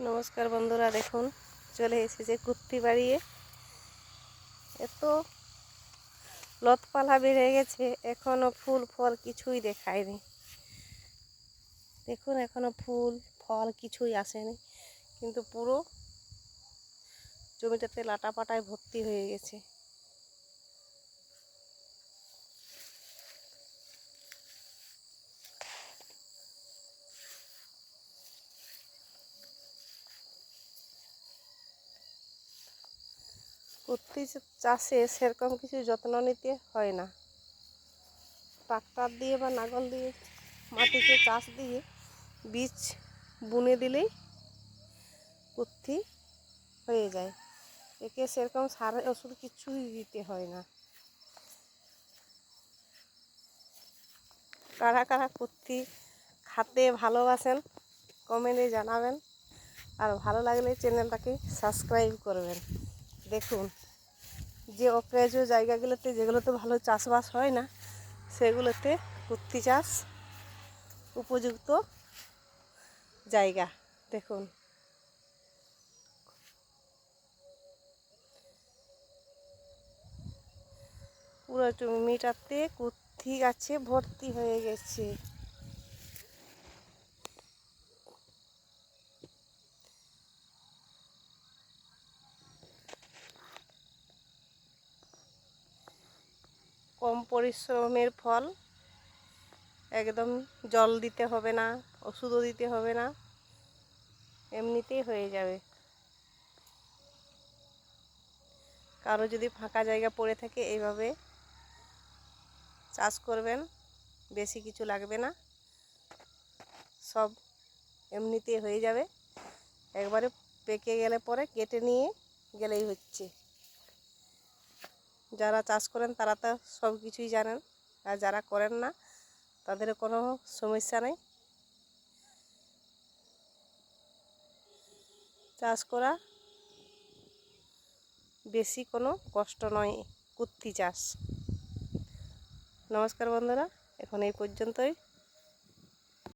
নমস্কার বন্ধুরা, দেখুন চলে এসেছে কুত্তি বাড়িয়ে। এত লতপালা বেড়ে গেছে, এখনো ফুল ফল কিছুই দেখায়নি। দেখুন এখনো ফুল ফল কিছুই আসেনি, কিন্তু পুরো জমিটাতে লাটা পাটায় ভর্তি হয়ে গেছে। কুত্তি চাষে সেরকম কিছু যত্ন নিতে হয় না। ট্রাক্টর দিয়ে বা লাঙল দিয়ে মাটিতে চাষ দিয়ে বীজ বুনে দিলেই কুত্তি হয়ে যায়। একে সেরকম সার ওষুধ কিছুই দিতে হয় না। কারা কারা কুত্তি খেতে ভালোবাসেন কমেন্টে জানাবেন, আর ভালো লাগলে চ্যানেলটাকে সাবস্ক্রাইব করবেন। দেখুন যে অপ্রয়োজনীয় জায়গাগুলোতে, যেগুলোতে ভালো চাষবাস হয় না, সেগুলোতে কুত্তি চাষ উপযুক্ত জায়গা। দেখুন পুরো জমিটাতে কুত্তি গাছে ভর্তি হয়ে গেছে। কম পরিশ্রমের ফল, একদম জল দিতে হবে না, ওষুধও দিতে হবে না, এমনিতেই হয়ে যাবে। কারো যদি ফাঁকা জায়গা পড়ে থাকে, এইভাবে চাষ করবেন, বেশি কিছু লাগবে না, সব এমনিতেই হয়ে যাবে। একবারে পেকে গেলে পরে কেটে নিয়ে গেলেই হচ্ছে। যারা চাষ করেন তারা তো সব কিছুই জানেন, আর যারা করেন না তাদের কোনো সমস্যা নেই। চাষ করা বেশি কোনো কষ্ট নয় কুত্তি চাষ। নমস্কার বন্ধুরা, এখন এই পর্যন্তই।